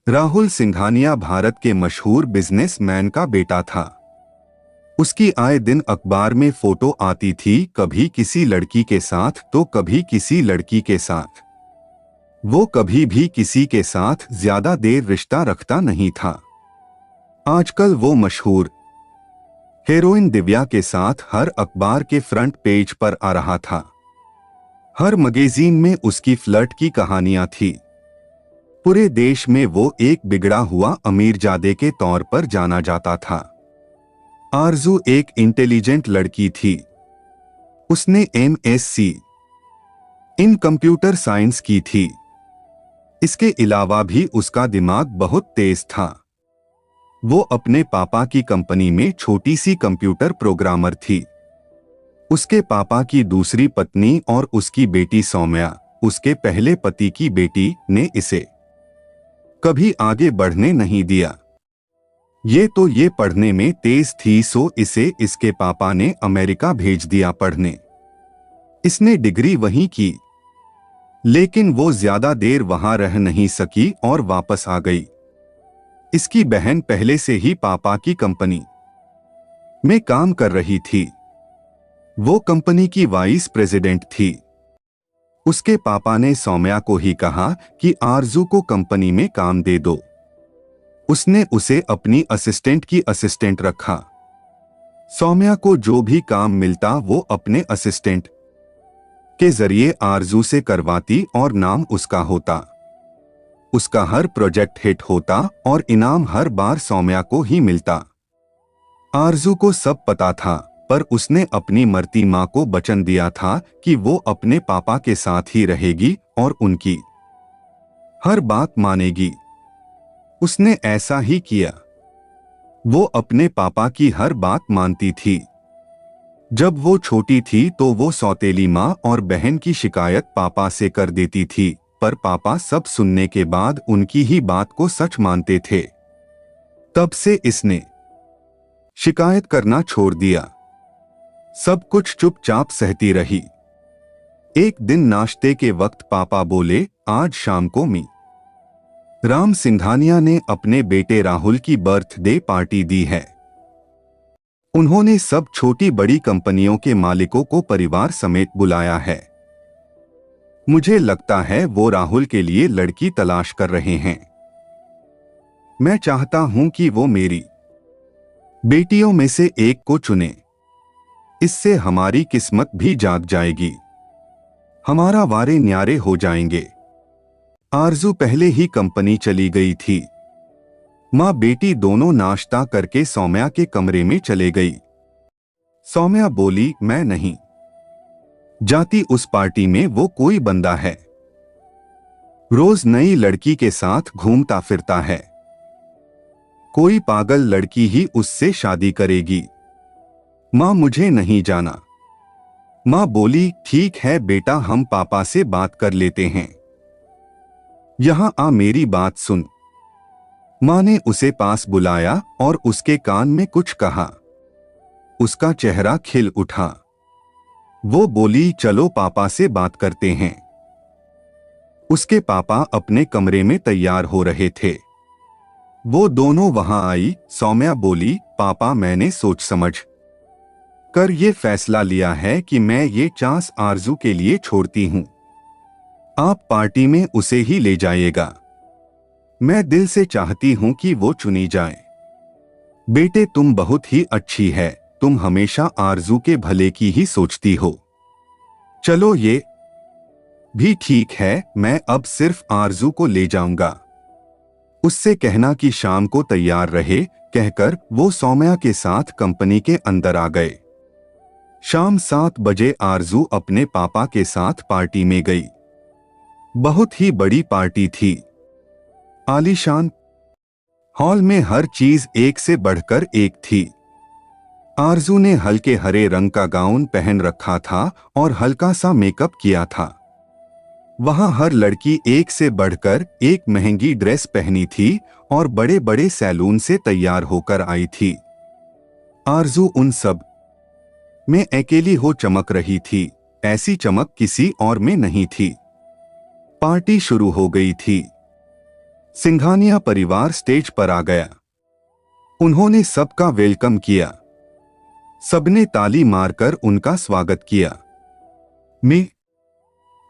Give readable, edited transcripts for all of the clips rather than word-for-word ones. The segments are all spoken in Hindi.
राहुल सिंघानिया भारत के मशहूर बिजनेसमैन का बेटा था। उसकी आए दिन अखबार में फोटो आती थी, कभी किसी लड़की के साथ तो कभी किसी लड़की के साथ। वो कभी भी किसी के साथ ज्यादा देर रिश्ता रखता नहीं था। आजकल वो मशहूर हीरोइन दिव्या के साथ हर अखबार के फ्रंट पेज पर आ रहा था। हर मैगजीन में उसकी फ्लर्ट की कहानियां थी। पूरे देश में वो एक बिगड़ा हुआ अमीरजादे के तौर पर जाना जाता था। आरजू एक इंटेलिजेंट लड़की थी। उसने एमएससी इन कंप्यूटर साइंस की थी। इसके अलावा भी उसका दिमाग बहुत तेज था। वो अपने पापा की कंपनी में छोटी सी कंप्यूटर प्रोग्रामर थी। उसके पापा की दूसरी पत्नी और उसकी बेटी सौम्या, उसके पहले पति की बेटी, ने इसे कभी आगे बढ़ने नहीं दिया। ये पढ़ने में तेज थी, सो इसे इसके पापा ने अमेरिका भेज दिया पढ़ने। इसने डिग्री वहीं की, लेकिन वो ज्यादा देर वहां रह नहीं सकी और वापस आ गई। इसकी बहन पहले से ही पापा की कंपनी में काम कर रही थी। वो कंपनी की वाइस प्रेसिडेंट थी। उसके पापा ने सौम्या को ही कहा कि आरजू को कंपनी में काम दे दो। उसने उसे अपनी असिस्टेंट की असिस्टेंट रखा। सौम्या को जो भी काम मिलता वो अपने असिस्टेंट के जरिए आरजू से करवाती और नाम उसका होता। उसका हर प्रोजेक्ट हिट होता और इनाम हर बार सौम्या को ही मिलता। आरजू को सब पता था, पर उसने अपनी मरती मां को वचन दिया था कि वो अपने पापा के साथ ही रहेगी और उनकी हर बात मानेगी। उसने ऐसा ही किया। वो अपने पापा की हर बात मानती थी। जब वो छोटी थी तो वो सौतेली माँ और बहन की शिकायत पापा से कर देती थी, पर पापा सब सुनने के बाद उनकी ही बात को सच मानते थे। तब से इसने शिकायत करना छोड़ दिया। सब कुछ चुपचाप सहती रही। एक दिन नाश्ते के वक्त पापा बोले, आज शाम को राम सिंघानिया ने अपने बेटे राहुल की बर्थडे पार्टी दी है। उन्होंने सब छोटी बड़ी कंपनियों के मालिकों को परिवार समेत बुलाया है। मुझे लगता है वो राहुल के लिए लड़की तलाश कर रहे हैं। मैं चाहता हूं कि वो मेरी बेटियों में से एक को चुने। इससे हमारी किस्मत भी जाग जाएगी। हमारा वारे न्यारे हो जाएंगे। आरजू पहले ही कंपनी चली गई थी। माँ बेटी दोनों नाश्ता करके सौम्या के कमरे में चले गई। सौम्या बोली, मैं नहीं जाती उस पार्टी में, वो कोई बंदा है, रोज नई लड़की के साथ घूमता फिरता है। कोई पागल लड़की ही उससे शादी करेगी। माँ मुझे नहीं जाना। माँ बोली, ठीक है बेटा, हम पापा से बात कर लेते हैं। यहां आ, मेरी बात सुन। माँ ने उसे पास बुलाया और उसके कान में कुछ कहा। उसका चेहरा खिल उठा। वो बोली, चलो पापा से बात करते हैं। उसके पापा अपने कमरे में तैयार हो रहे थे। वो दोनों वहां आई। सौम्या बोली, पापा मैंने सोच समझ कर ये फैसला लिया है कि मैं ये चांस आरजू के लिए छोड़ती हूं। आप पार्टी में उसे ही ले जाइएगा। मैं दिल से चाहती हूं कि वो चुनी जाए। बेटे तुम बहुत ही अच्छी है, तुम हमेशा आरजू के भले की ही सोचती हो। चलो ये भी ठीक है, मैं अब सिर्फ आरजू को ले जाऊंगा। उससे कहना कि शाम को तैयार रहे। कहकर वो सौम्या के साथ कंपनी के अंदर आ गए। शाम 7 बजे आरजू अपने पापा के साथ पार्टी में गई। बहुत ही बड़ी पार्टी थी। आलीशान हॉल में हर चीज एक से बढ़कर एक थी। आरजू ने हल्के हरे रंग का गाउन पहन रखा था और हल्का सा मेकअप किया था। वहां हर लड़की एक से बढ़कर एक महंगी ड्रेस पहनी थी और बड़े बड़े सैलून से तैयार होकर आई थी। आरजू उन सब में अकेली हो चमक रही थी। ऐसी चमक किसी और में नहीं थी। पार्टी शुरू हो गई थी। सिंघानिया परिवार स्टेज पर आ गया। उन्होंने सबका वेलकम किया। सबने ताली मारकर उनका स्वागत किया। मैं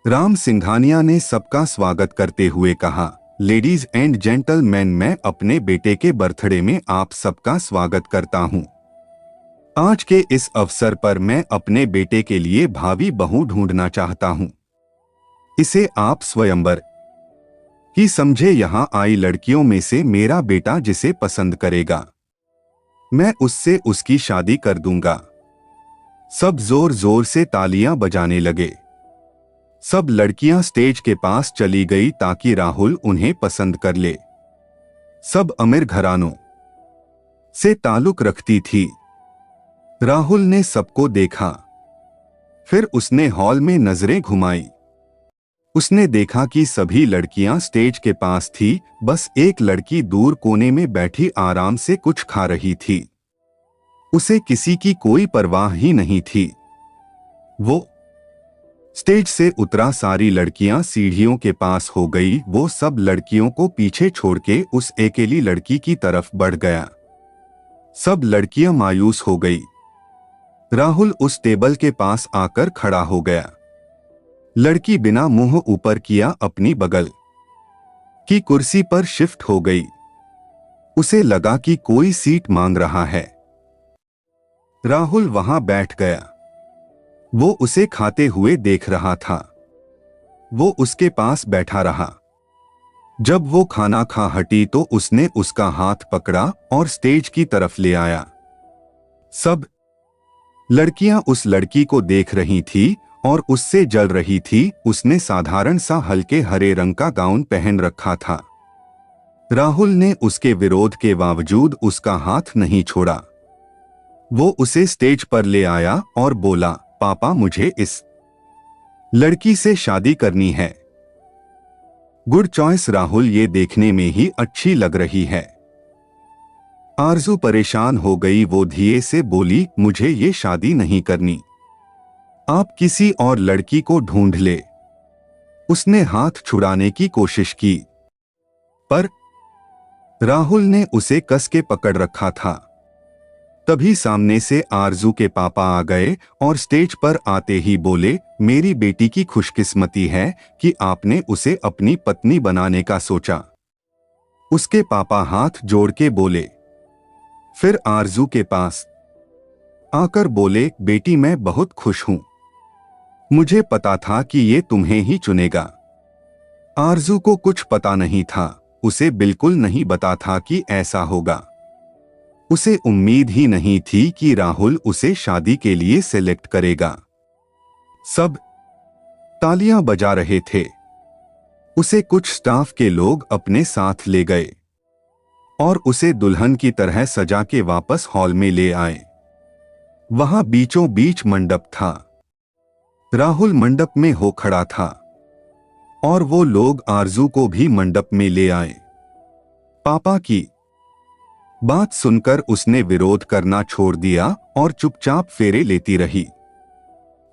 राम सिंघानिया ने सबका स्वागत करते हुए कहा, लेडीज एंड जेंटलमैन, मैं अपने बेटे के बर्थडे में आप सबका स्वागत करता हूं। आज के इस अवसर पर मैं अपने बेटे के लिए भावी बहू ढूंढना चाहता हूं। इसे आप स्वयंवर ही समझे। यहां आई लड़कियों में से मेरा बेटा जिसे पसंद करेगा, मैं उससे उसकी शादी कर दूंगा। सब जोर जोर से तालियां बजाने लगे। सब लड़कियां स्टेज के पास चली गई ताकि राहुल उन्हें पसंद कर ले। सब अमीर घरानों से ताल्लुक रखती थी। राहुल ने सबको देखा। फिर उसने हॉल में नजरें घुमाई। उसने देखा कि सभी लड़कियां स्टेज के पास थी, बस एक लड़की दूर कोने में बैठी आराम से कुछ खा रही थी। उसे किसी की कोई परवाह ही नहीं थी। वो स्टेज से उतरा। सारी लड़कियां सीढ़ियों के पास हो गई। वो सब लड़कियों को पीछे छोड़ के उस अकेली लड़की की तरफ बढ़ गया। सब लड़कियां मायूस हो गई। राहुल उस टेबल के पास आकर खड़ा हो गया। लड़की बिना मुंह ऊपर किया अपनी बगल की कुर्सी पर शिफ्ट हो गई। उसे लगा कि कोई सीट मांग रहा है। राहुल वहां बैठ गया। वो उसे खाते हुए देख रहा था। वो उसके पास बैठा रहा। जब वो खाना खा हटी तो उसने उसका हाथ पकड़ा और स्टेज की तरफ ले आया। सब लड़कियां उस लड़की को देख रही थी और उससे जल रही थी। उसने साधारण सा हल्के हरे रंग का गाउन पहन रखा था। राहुल ने उसके विरोध के बावजूद उसका हाथ नहीं छोड़ा। वो उसे स्टेज पर ले आया और बोला, पापा, मुझे इस लड़की से शादी करनी है। गुड चॉइस राहुल, ये देखने में ही अच्छी लग रही है। आरजू परेशान हो गई। वो धीरे से बोली, मुझे ये शादी नहीं करनी। आप किसी और लड़की को ढूंढ ले। उसने हाथ छुड़ाने की कोशिश की, पर राहुल ने उसे कस के पकड़ रखा था। तभी सामने से आरजू के पापा आ गए और स्टेज पर आते ही बोले, मेरी बेटी की खुशकिस्मती है कि आपने उसे अपनी पत्नी बनाने का सोचा। उसके पापा हाथ जोड़ के बोले। फिर आरजू के पास आकर बोले, बेटी, मैं बहुत खुश हूं। मुझे पता था कि ये तुम्हें ही चुनेगा। आरजू को कुछ पता नहीं था। उसे बिल्कुल नहीं पता था कि ऐसा होगा। उसे उम्मीद ही नहीं थी कि राहुल उसे शादी के लिए सिलेक्ट करेगा। सब तालियां बजा रहे थे। उसे कुछ स्टाफ के लोग अपने साथ ले गए और उसे दुल्हन की तरह सजा के वापस हॉल में ले आए। वहां बीचों बीच मंडप था। राहुल मंडप में हो खड़ा था और वो लोग आरजू को भी मंडप में ले आए। पापा की बात सुनकर उसने विरोध करना छोड़ दिया और चुपचाप फेरे लेती रही।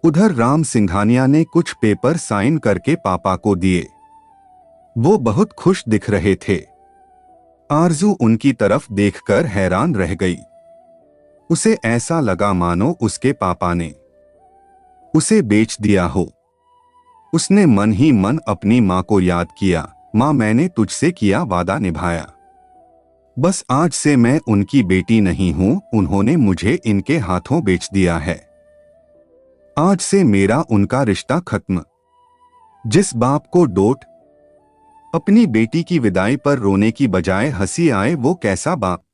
उधर राम सिंघानिया ने कुछ पेपर साइन करके पापा को दिए। वो बहुत खुश दिख रहे थे। आरजू उनकी तरफ देखकर हैरान रह गई। उसे ऐसा लगा मानो उसके पापा ने उसे बेच दिया हो। उसने मन ही मन अपनी माँ को याद किया, माँ, मैंने तुझसे किया वादा निभाया। बस आज से मैं उनकी बेटी नहीं हूं। उन्होंने मुझे इनके हाथों बेच दिया है। आज से मेरा उनका रिश्ता खत्म। जिस बाप को डोट अपनी बेटी की विदाई पर रोने की बजाय हंसी आए, वो कैसा बाप।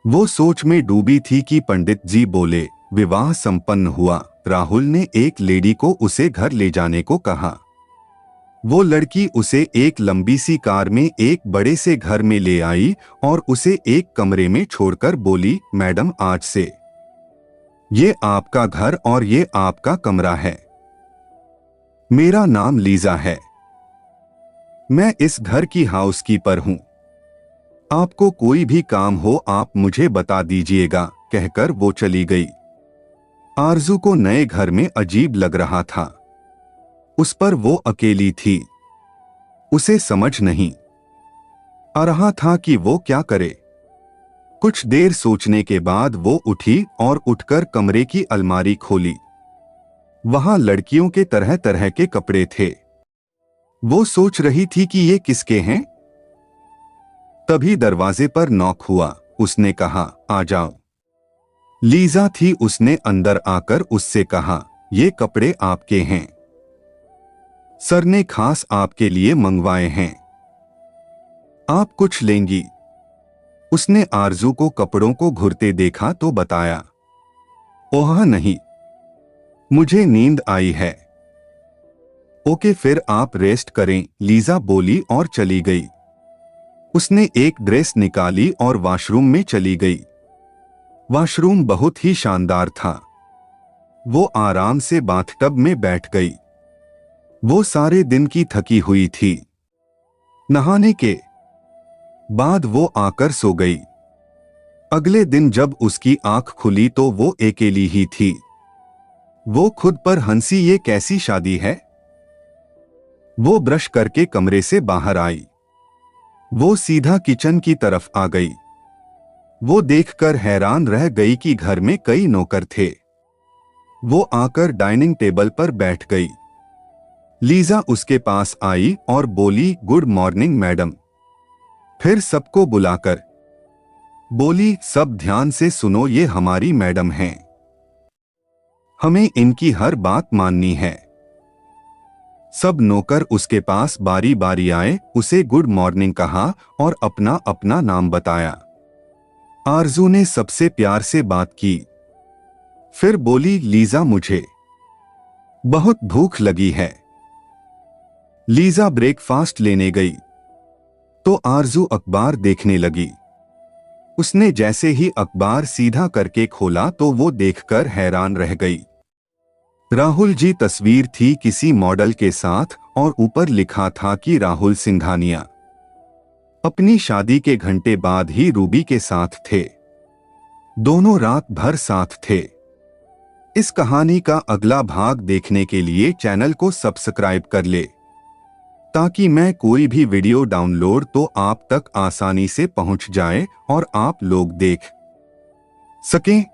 वो सोच में डूबी थी कि पंडित जी बोले, विवाह संपन्न हुआ। राहुल ने एक लेडी को उसे घर ले जाने को कहा। वो लड़की उसे एक लंबी सी कार में एक बड़े से घर में ले आई और उसे एक कमरे में छोड़कर बोली, मैडम, आज से ये आपका घर और ये आपका कमरा है। मेरा नाम लीजा है। मैं इस घर की हाउसकीपर हूं। आपको कोई भी काम हो आप मुझे बता दीजिएगा। कहकर वो चली गई। आरजू को नए घर में अजीब लग रहा था। उस पर वो अकेली थी। उसे समझ नहीं आ रहा था कि वो क्या करे। कुछ देर सोचने के बाद वो उठी और उठकर कमरे की अलमारी खोली। वहां लड़कियों के तरह तरह के कपड़े थे। वो सोच रही थी कि ये किसके हैं। तभी दरवाजे पर नॉक हुआ। उसने कहा, आ जाओ। लीजा थी। उसने अंदर आकर उससे कहा, ये कपड़े आपके हैं। सर ने खास आपके लिए मंगवाए हैं। आप कुछ लेंगी? उसने आरजू को कपड़ों को घुरते देखा तो बताया, ओह नहीं, मुझे नींद आई है। ओके फिर आप रेस्ट करें, लीजा बोली और चली गई। उसने एक ड्रेस निकाली और वॉशरूम में चली गई। वॉशरूम बहुत ही शानदार था। वो आराम से बाथटब में बैठ गई। वो सारे दिन की थकी हुई थी। नहाने के बाद वो आकर सो गई। अगले दिन जब उसकी आंख खुली तो वो अकेली ही थी। वो खुद पर हंसी, ये कैसी शादी है। वो ब्रश करके कमरे से बाहर आई। वो सीधा किचन की तरफ आ गई। वो देखकर हैरान रह गई कि घर में कई नौकर थे। वो आकर डाइनिंग टेबल पर बैठ गई। लीजा उसके पास आई और बोली, गुड मॉर्निंग मैडम। फिर सबको बुलाकर बोली, सब ध्यान से सुनो, ये हमारी मैडम हैं। हमें इनकी हर बात माननी है। सब नौकर उसके पास बारी बारी आए, उसे गुड मॉर्निंग कहा और अपना अपना नाम बताया। आरजू ने सबसे प्यार से बात की। फिर बोली, लीजा मुझे बहुत भूख लगी है। लीजा ब्रेकफास्ट लेने गई तो आरजू अखबार देखने लगी। उसने जैसे ही अखबार सीधा करके खोला तो वो देखकर हैरान रह गई। राहुल जी तस्वीर थी किसी मॉडल के साथ और ऊपर लिखा था कि राहुल सिंघानिया अपनी शादी के घंटे बाद ही रूबी के साथ थे। दोनों रात भर साथ थे। इस कहानी का अगला भाग देखने के लिए चैनल को सब्सक्राइब कर ले, ताकि मैं कोई भी वीडियो डाउनलोड तो आप तक आसानी से पहुंच जाए और आप लोग देख सकें।